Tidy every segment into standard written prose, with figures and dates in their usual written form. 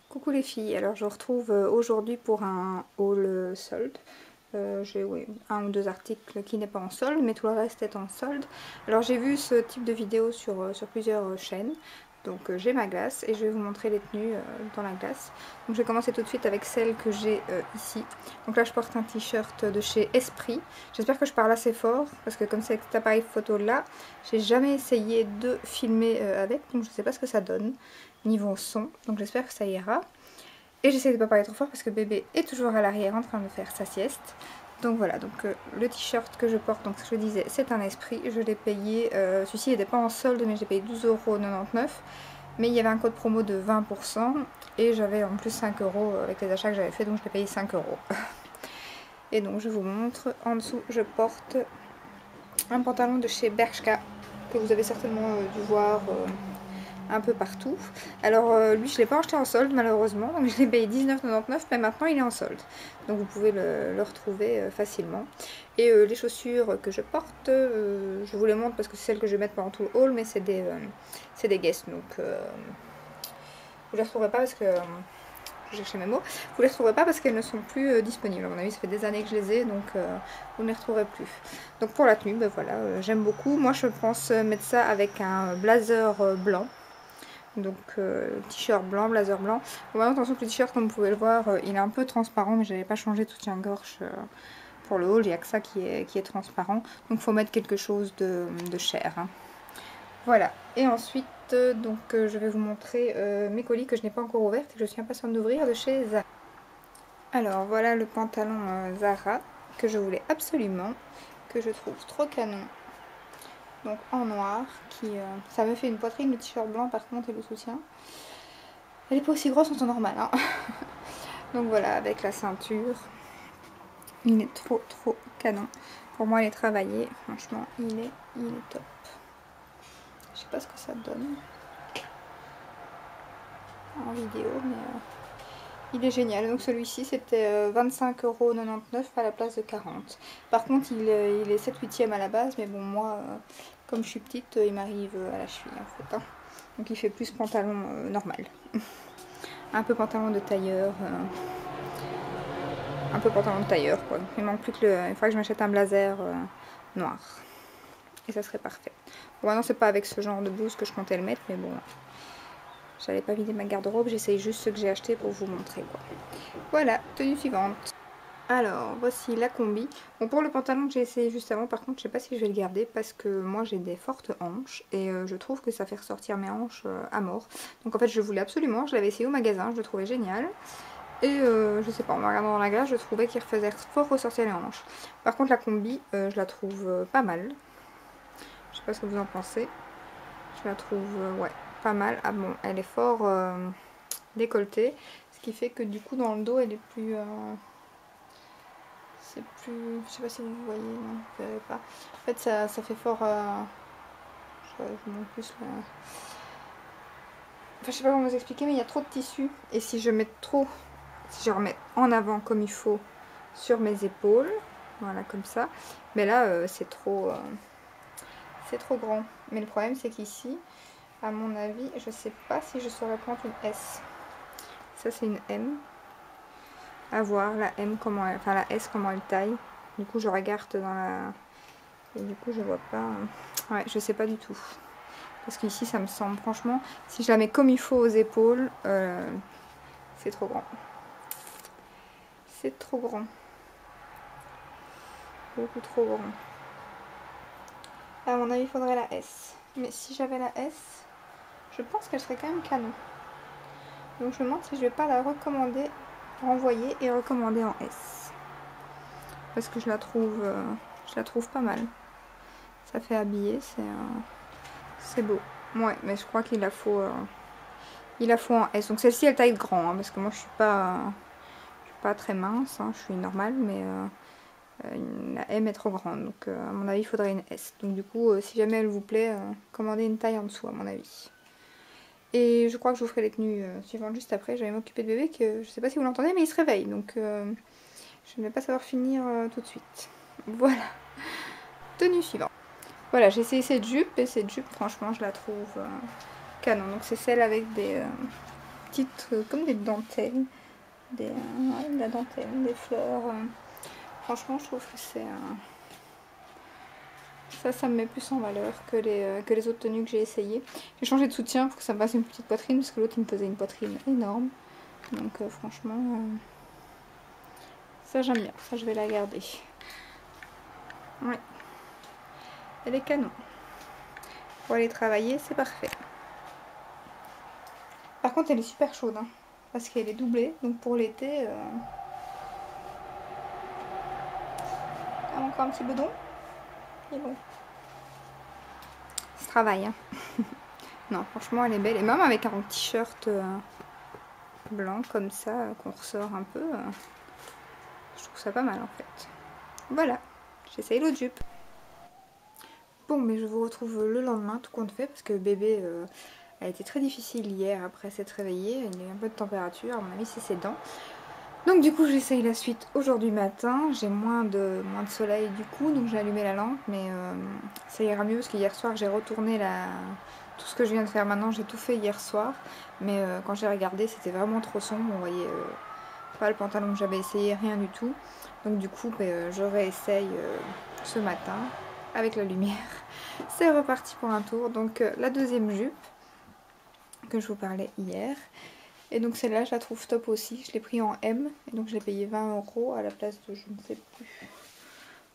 Coucou les filles, alors je vous retrouve aujourd'hui pour un haul solde. J'ai un ou deux articles qui n'est pas en solde, mais tout le reste est en solde. Alors j'ai vu ce type de vidéo sur plusieurs chaînes, donc j'ai ma glace et je vais vous montrer les tenues dans la glace. Donc je vais commencer tout de suite avec celle que j'ai ici. Donc là je porte un t-shirt de chez Esprit. J'espère que je parle assez fort, parce que comme c'est avec cet appareil photo là, j'ai jamais essayé de filmer avec, donc je ne sais pas ce que ça donne niveau son, donc j'espère que ça ira. Et j'essaie de ne pas parler trop fort parce que bébé est toujours à l'arrière en train de faire sa sieste. Donc voilà, donc le t-shirt que je porte, donc ce que je disais, c'est un Esprit. Je l'ai payé, celui-ci n'était pas en solde, mais j'ai payé 12,99 €. Mais il y avait un code promo de 20% et j'avais en plus 5 € avec les achats que j'avais fait, donc je l'ai payé 5 €. Et donc je vous montre, en dessous je porte un pantalon de chez Bershka que vous avez certainement dû voir un peu partout. Alors lui je ne l'ai pas acheté en solde malheureusement, donc je l'ai payé 19,99 €, mais maintenant il est en solde. Donc vous pouvez le retrouver facilement. Et les chaussures que je porte, je vous les montre parce que c'est celles que je vais mettre pendant tout le haul, mais c'est des Guess, donc vous les retrouverez pas parce que... je cherchais mes mots. Vous les retrouverez pas parce qu'elles ne sont plus disponibles. À mon avis, ça fait des années que je les ai, donc vous ne les retrouverez plus. Donc pour la tenue, ben voilà, j'aime beaucoup. Moi, je pense mettre ça avec un blazer blanc. Donc t-shirt blanc, blazer blanc. Bon, maintenant, attention que le t-shirt, comme vous pouvez le voir, il est un peu transparent, mais j'avais pas changé de soutien-gorge pour le haul. Il n'y a que ça qui est transparent. Donc il faut mettre quelque chose de cher. Hein. Voilà. Et ensuite, je vais vous montrer mes colis que je n'ai pas encore ouverts et que je suis impatiente d'ouvrir de chez Zara. Alors voilà le pantalon Zara que je voulais absolument, que je trouve trop canon. Donc en noir, ça me fait une poitrine, le t-shirt blanc par contre et le soutien. Elle est pas aussi grosse en temps normal. Hein. Donc voilà, avec la ceinture. Il est trop canon. Pour moi, il est travaillé. Franchement, il est top. Je sais pas ce que ça donne en vidéo, mais il est génial. Donc celui-ci, c'était 25,99 € à la place de 40. Par contre, il est 7/8e à la base, mais bon, moi, comme je suis petite, il m'arrive à la cheville en fait. Hein. Donc il fait plus pantalon normal. Un peu pantalon de tailleur. Un peu pantalon de tailleur quoi. Il manque plus que il faudrait que je m'achète un blazer noir. Et ça serait parfait. Bon, maintenant c'est pas avec ce genre de blouse que je comptais le mettre, mais bon. J'allais pas vider ma garde-robe, j'essaye juste ce que j'ai acheté pour vous montrer quoi. Voilà, tenue suivante. Alors, voici la combi. Bon, pour le pantalon que j'ai essayé juste avant, par contre, je sais pas si je vais le garder parce que moi j'ai des fortes hanches et je trouve que ça fait ressortir mes hanches à mort. Donc en fait, je voulais absolument, je l'avais essayé au magasin, je le trouvais génial. Et je sais pas, en me regardant dans la glace, je trouvais qu'il faisait fort ressortir les hanches. Par contre, la combi, je la trouve pas mal. Je sais pas ce que vous en pensez. Je la trouve, ouais, pas mal. Ah bon, elle est fort décolletée. Ce qui fait que du coup, dans le dos, elle est plus... c'est plus... Je sais pas si vous voyez, non, vous verrez pas. En fait, ça fait fort... je vous montre plus là. Enfin, je sais pas comment vous expliquer, mais il y a trop de tissu. Et si je mets trop... Si je remets en avant comme il faut sur mes épaules, voilà comme ça, mais là c'est trop grand. Mais le problème c'est qu'ici, à mon avis, je sais pas si je saurais prendre une S. Ça c'est une M. À voir la M comment elle, enfin la S comment elle taille. Du coup je regarde dans la, et du coup je vois pas. Ouais, je sais pas du tout. Parce qu'ici ça me semble franchement, si je la mets comme il faut aux épaules, c'est trop grand. C'est trop grand. Beaucoup trop grand. À mon avis, il faudrait la S. Mais si j'avais la S, je pense qu'elle serait quand même canon. Donc je me demande si je vais pas la recommander, renvoyer et recommander en S. Parce que je la trouve pas mal. Ça fait habiller, c'est beau. Ouais, mais je crois qu'il la faut en S. Donc celle-ci, elle taille grand, hein, parce que moi je suis pas très mince, hein, je suis normale, mais la M est trop grande, donc à mon avis il faudrait une S. Donc du coup, si jamais elle vous plaît, commandez une taille en dessous à mon avis. Et je crois que je vous ferai les tenues suivantes juste après. J'allais m'occuper de bébé, que je sais pas si vous l'entendez, mais il se réveille, donc je ne vais pas savoir finir tout de suite. Voilà, tenue suivante. Voilà, j'ai essayé cette jupe, et cette jupe franchement je la trouve canon. Donc c'est celle avec des petites, comme des dentelles, ouais, de la dentelle, des fleurs. Franchement, je trouve que c'est ça me met plus en valeur que les autres tenues que j'ai essayées. J'ai changé de soutien pour que ça me fasse une petite poitrine, parce que l'autre il me faisait une poitrine énorme. Donc franchement, ça j'aime bien, ça je vais la garder. Ouais, elle est canon. Pour aller travailler, c'est parfait. Par contre, elle est super chaude, hein, parce qu'elle est doublée, donc pour l'été... encore un petit bedon. Et bon. Ça travaille, hein. Non, franchement, elle est belle. Et même avec un t-shirt blanc comme ça, qu'on ressort un peu, je trouve ça pas mal en fait. Voilà, j'essaye l'autre jupe. Bon, mais je vous retrouve le lendemain, tout compte fait, parce que bébé a été très difficile hier après s'être réveillé. Il y a eu un peu de température, à mon avis, c'est ses dents. Donc du coup j'essaye la suite aujourd'hui matin, j'ai moins de soleil du coup, donc j'ai allumé la lampe, mais ça ira mieux parce que hier soir j'ai retourné tout ce que je viens de faire maintenant, j'ai tout fait hier soir, mais quand j'ai regardé c'était vraiment trop sombre, on voyait pas le pantalon que j'avais essayé, rien du tout, donc du coup je réessaye ce matin avec la lumière. C'est reparti pour un tour, donc la deuxième jupe que je vous parlais hier. Et donc celle-là, je la trouve top aussi. Je l'ai pris en M. Et donc je l'ai payé 20 € à la place de je ne sais plus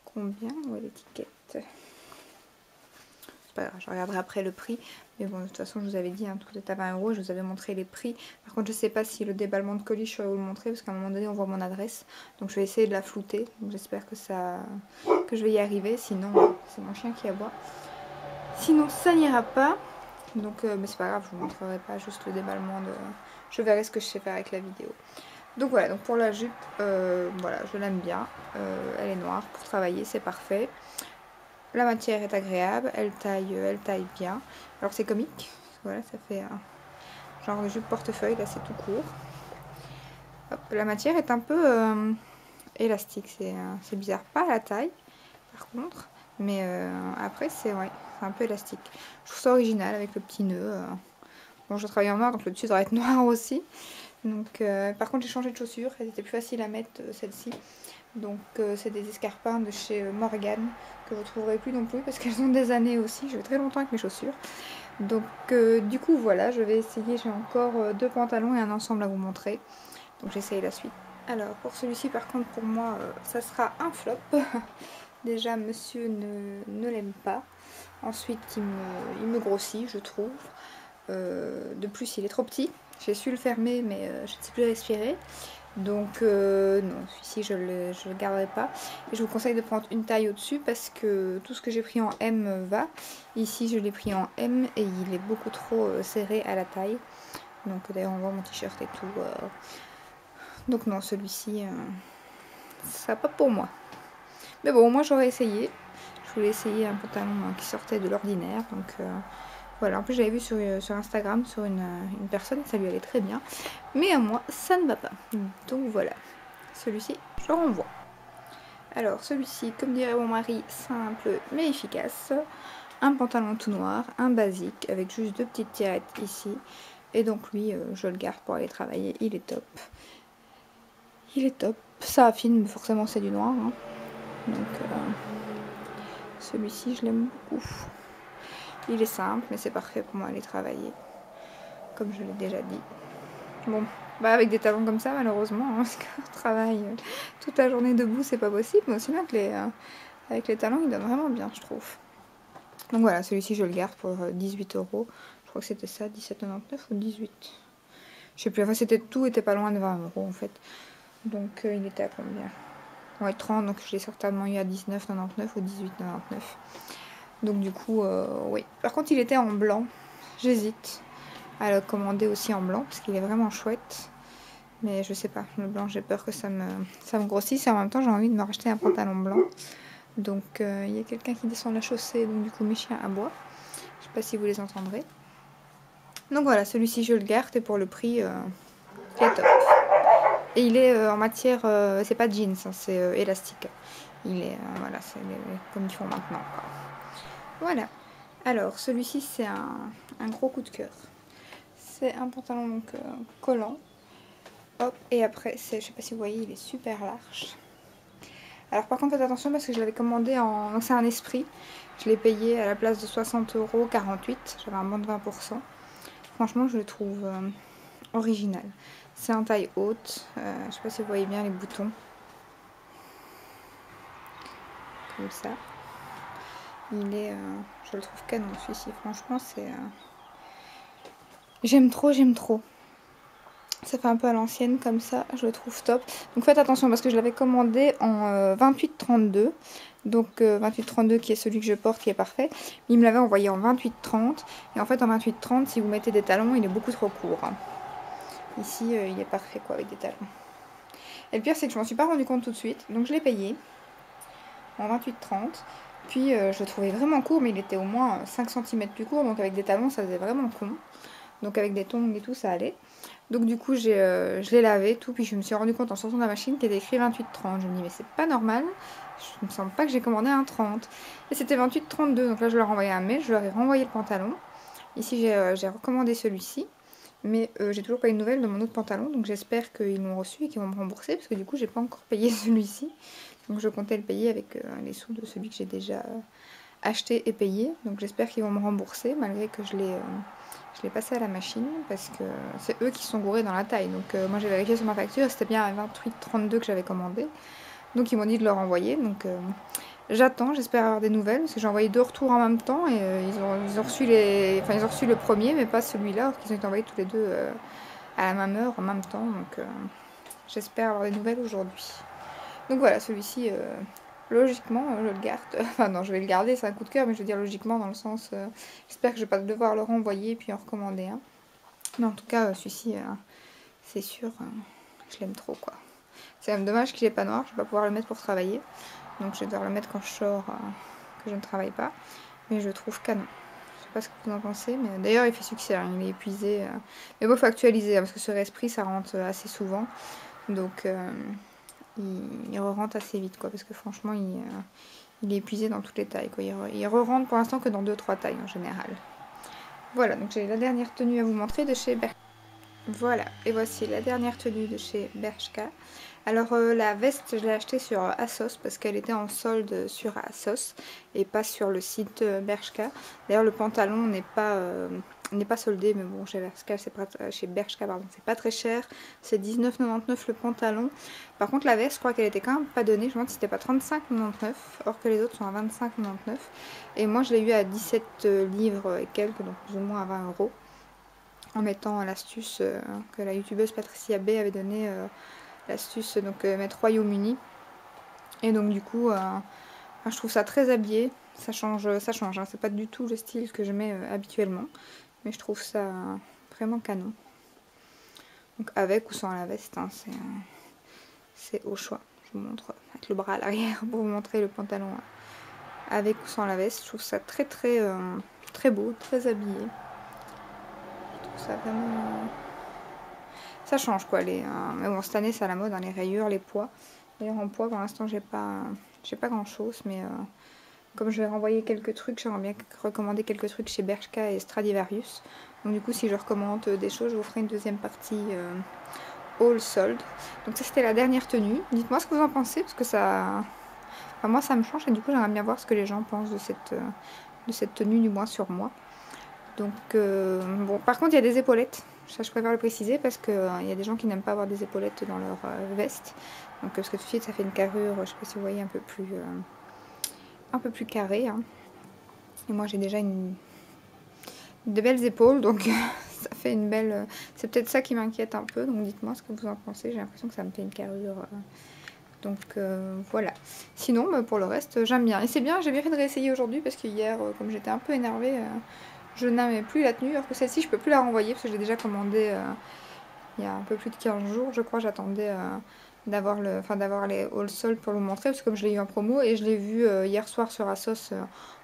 combien. Où est l'étiquette? C'est pas grave, je regarderai après le prix. Mais bon, de toute façon, je vous avais dit, hein, tout est à 20 €. Je vous avais montré les prix. Par contre, je sais pas si le déballement de colis, je vais vous le montrer. Parce qu'à un moment donné, on voit mon adresse. Donc je vais essayer de la flouter. Donc j'espère que je vais y arriver. Sinon, c'est mon chien qui aboie. Sinon, ça n'ira pas. Donc, mais c'est pas grave, je vous montrerai pas juste le déballement de... Je verrai ce que je sais faire avec la vidéo. Donc voilà, donc pour la jupe, voilà, je l'aime bien. Elle est noire, pour travailler, c'est parfait. La matière est agréable, elle taille bien. Alors c'est comique, voilà, ça fait un genre de jupe portefeuille, là c'est tout court. Hop, la matière est un peu élastique, c'est bizarre, pas à la taille par contre. Mais après c'est un peu élastique. Je trouve ça original avec le petit nœud. Bon, je travaille en noir, donc le dessus devrait être noir aussi. Donc, par contre, j'ai changé de chaussures. Elles étaient plus faciles à mettre, celles-ci. Donc, c'est des escarpins de chez Morgan que vous ne trouverez plus non plus parce qu'elles ont des années aussi. Je vais très longtemps avec mes chaussures. Donc, du coup, voilà, je vais essayer. J'ai encore 2 pantalons et un ensemble à vous montrer. Donc, j'essaye la suite. Alors, pour celui-ci, par contre, pour moi, ça sera un flop. Déjà, monsieur ne l'aime pas. Ensuite, il me grossit, je trouve. De plus, il est trop petit. J'ai su le fermer, mais je ne sais plus respirer. Donc, non, celui-ci, je le garderai pas. Et je vous conseille de prendre une taille au-dessus parce que tout ce que j'ai pris en M va. Ici, je l'ai pris en M et il est beaucoup trop serré à la taille. Donc, d'ailleurs, on voit mon t-shirt et tout. Donc, non, celui-ci, ce sera pas pour moi. Mais bon, moi, j'aurais essayé. Je voulais essayer un pantalon qui sortait de l'ordinaire. Donc, voilà, en plus j'avais vu sur Instagram sur une personne, ça lui allait très bien. Mais à moi, ça ne va pas. Donc voilà, celui-ci, je renvoie. Alors celui-ci, comme dirait mon mari, simple mais efficace. Un pantalon tout noir, un basique, avec juste 2 petites tirettes ici. Et donc lui, je le garde pour aller travailler, il est top. Il est top. Ça affine, mais forcément c'est du noir. Hein. Donc celui-ci, je l'aime beaucoup. Il est simple, mais c'est parfait pour moi aller travailler, comme je l'ai déjà dit. Bon, bah avec des talons comme ça, malheureusement, hein, parce qu'on travaille toute la journée debout, c'est pas possible. Mais sinon, avec les talons, il donne vraiment bien, je trouve. Donc voilà, celui-ci, je le garde pour 18 €. Je crois que c'était ça, 17,99 ou 18. Je sais plus, enfin, tout était pas loin de 20 € en fait. Donc il était à combien? Ouais, 30, donc je l'ai certainement eu à 19,99 ou 18,99. Donc du coup, oui. Par contre, il était en blanc. J'hésite à le commander aussi en blanc parce qu'il est vraiment chouette. Mais je sais pas, le blanc, j'ai peur que ça me grossisse. Et en même temps, j'ai envie de me racheter un pantalon blanc. Donc il y a quelqu'un qui descend la chaussée. Donc du coup, mes chiens aboient. Je sais pas si vous les entendrez. Donc voilà, celui-ci, je le garde. Et pour le prix, il est top. Et il est en matière, c'est pas jeans, hein, c'est élastique. Il est, voilà, c'est comme ils font maintenant, quoi. Voilà. Alors, celui-ci, c'est un gros coup de cœur. C'est un pantalon donc collant. Hop, et après, je sais pas si vous voyez, il est super large. Alors par contre, faites attention parce que je l'avais commandé en... Donc c'est un esprit. Je l'ai payé à la place de 60 €, 48. J'avais un moins de 20%. Franchement, je le trouve original. C'est en taille haute. Je sais pas si vous voyez bien les boutons. Comme ça. Il est... je le trouve canon celui-ci. Franchement, c'est... J'aime trop, j'aime trop. Ça fait un peu à l'ancienne comme ça, je le trouve top. Donc faites attention parce que je l'avais commandé en 28-32. Donc 28-32 qui est celui que je porte qui est parfait. Il me l'avait envoyé en 28-30. Et en fait en 28-30 si vous mettez des talons il est beaucoup trop court. Ici il est parfait quoi avec des talons. Et le pire c'est que je m'en suis pas rendu compte tout de suite. Donc je l'ai payé en 28-30. Puis je le trouvais vraiment court mais il était au moins 5 cm plus court. Donc avec des talons ça faisait vraiment con. Donc avec des tongs et tout ça allait. Donc du coup je l'ai lavé tout, puis je me suis rendu compte en sortant de la machine qu'il était écrit 28-30. Je me dis mais c'est pas normal, je me semble pas que j'ai commandé un 30. Et c'était 28-32, donc là je leur ai envoyé un mail, je leur ai renvoyé le pantalon. Ici j'ai recommandé celui-ci, mais j'ai toujours pas eu de nouvelles de mon autre pantalon, donc j'espère qu'ils l'ont reçu et qu'ils vont me rembourser, parce que du coup j'ai pas encore payé celui-ci. Donc je comptais le payer avec les sous de celui que j'ai déjà acheté et payé. Donc j'espère qu'ils vont me rembourser, malgré que je l'ai passé à la machine parce que c'est eux qui sont gourés dans la taille. Donc moi j'ai vérifié sur ma facture, c'était bien à 28-32 que j'avais commandé. Donc ils m'ont dit de leur envoyer. Donc j'attends, j'espère avoir des nouvelles parce que j'ai envoyé 2 retours en même temps et ils ont reçu ils ont reçu le premier mais pas celui-là, alors qu'ils ont été envoyés tous les deux à la même heure en même temps. Donc j'espère avoir des nouvelles aujourd'hui. Donc voilà, celui-ci logiquement je le garde. Enfin non, je vais le garder, c'est un coup de cœur, mais je veux dire logiquement dans le sens j'espère que je vais pas devoir le renvoyer et puis en recommander un. Mais en tout cas celui-ci c'est sûr, je l'aime trop quoi. C'est même dommage qu'il n'est pas noir, je vais pas pouvoir le mettre pour travailler. Donc je vais devoir le mettre quand je sors, que je ne travaille pas. Mais je le trouve canon. Je sais pas ce que vous en pensez, mais d'ailleurs il fait succès, hein, il est épuisé. Mais bon, il faut actualiser, hein, parce que sur Esprit ça rentre assez souvent. Donc il re-rentre assez vite quoi, parce que franchement il est épuisé dans toutes les tailles quoi. Il re-rentre pour l'instant que dans 2-3 tailles en général. Voilà, donc j'ai la dernière tenue à vous montrer de chez Bershka. Voilà, et voici la dernière tenue de chez Bershka. Alors la veste je l'ai achetée sur ASOS parce qu'elle était en solde sur ASOS et pas sur le site Bershka. D'ailleurs le pantalon n'est pas soldé, mais bon chez Bershka pardon, c'est pas très cher. C'est 19,99 le pantalon. Par contre la veste je crois qu'elle était quand même pas donnée. Je me demande si c'était pas 35,99 or que les autres sont à 25,99. Et moi je l'ai eu à 17 livres et quelques, donc plus ou moins à 20 €. En mettant l'astuce que la youtubeuse Patricia B avait donnée, l'astuce donc mettre Royaume-Uni. Et donc du coup je trouve ça très habillé, ça change hein. C'est pas du tout le style que je mets habituellement, mais je trouve ça vraiment canon. Donc avec ou sans la veste, hein, c'est au choix. Je vous montre avec le bras à l'arrière pour vous montrer le pantalon avec ou sans la veste. Je trouve ça très beau, très habillé. Ça vraiment ça change quoi mais bon cette année c'est à la mode hein, les rayures, les pois. D'ailleurs en pois pour l'instant j'ai pas grand chose, mais comme je vais renvoyer quelques trucs, j'aimerais bien recommander quelques trucs chez Bershka et Stradivarius. Donc du coup si je recommande des choses je vous ferai une deuxième partie haul sold. Donc ça c'était la dernière tenue. Dites-moi ce que vous en pensez parce que ça enfin, moi ça me change et du coup j'aimerais bien voir ce que les gens pensent de cette tenue, du moins sur moi. Donc bon, par contre il y a des épaulettes, ça je préfère le préciser parce qu'il y a des gens qui n'aiment pas avoir des épaulettes dans leur veste. Donc parce que tout de suite ça fait une carrure, je sais pas si vous voyez, un peu plus carrée. Hein. Et moi j'ai déjà de belles épaules, donc ça fait une belle... C'est peut-être ça qui m'inquiète un peu, donc dites-moi ce que vous en pensez. J'ai l'impression que ça me fait une carrure... Donc voilà. Sinon pour le reste j'aime bien. Et c'est bien, j'ai bien fait de réessayer aujourd'hui parce que hier comme j'étais un peu énervée... je n'aimais plus la tenue, alors que celle-ci je peux plus la renvoyer parce que je l'ai déjà commandée il y a un peu plus de 15 jours je crois. J'attendais d'avoir les haul sold pour vous montrer parce que comme je l'ai eu en promo et je l'ai vue hier soir sur ASOS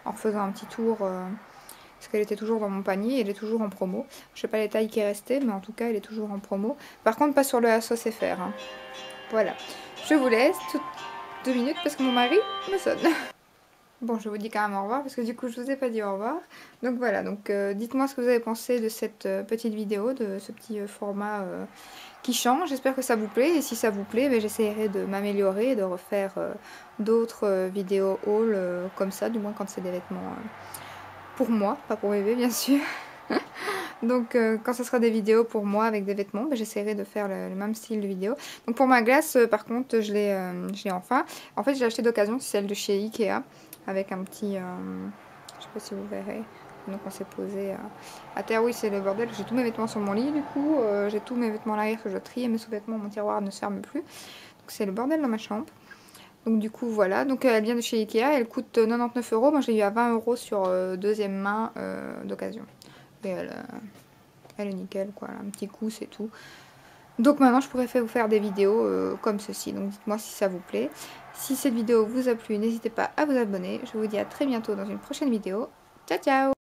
en refaisant un petit tour parce qu'elle était toujours dans mon panier et elle est toujours en promo. Je sais pas les tailles qui restaient mais en tout cas elle est toujours en promo. Par contre pas sur le ASOS FR. Hein. Voilà. Je vous laisse toutes 2 minutes parce que mon mari me sonne. Bon, je vous dis quand même au revoir parce que du coup je vous ai pas dit au revoir. Donc voilà, donc dites-moi ce que vous avez pensé de cette petite vidéo, de ce petit format qui change. J'espère que ça vous plaît et si ça vous plaît, ben, j'essaierai de m'améliorer et de refaire d'autres vidéos haul comme ça, du moins quand c'est des vêtements pour moi, pas pour bébé bien sûr. Donc quand ce sera des vidéos pour moi avec des vêtements, ben, j'essaierai de faire le même style de vidéo. Donc pour ma glace, par contre, je l'ai enfin. En fait, j'ai acheté d'occasion, c'est celle de chez Ikea, avec un petit... je sais pas si vous verrez. Donc on s'est posé à terre. Oui, c'est le bordel. J'ai tous mes vêtements sur mon lit, du coup. J'ai tous mes vêtements à l'arrière que je dois trier. Mes sous-vêtements, mon tiroir ne se ferme plus. Donc c'est le bordel dans ma chambre. Donc du coup, voilà. Donc elle vient de chez Ikea. Elle coûte 99 €. Moi, je l'ai eu à 20 € sur deuxième main d'occasion. Et elle est nickel, quoi. Elle a un petit coup, c'est tout. Donc maintenant, je pourrais vous faire des vidéos comme ceci. Donc dites-moi si ça vous plaît. Si cette vidéo vous a plu, n'hésitez pas à vous abonner. Je vous dis à très bientôt dans une prochaine vidéo. Ciao, ciao!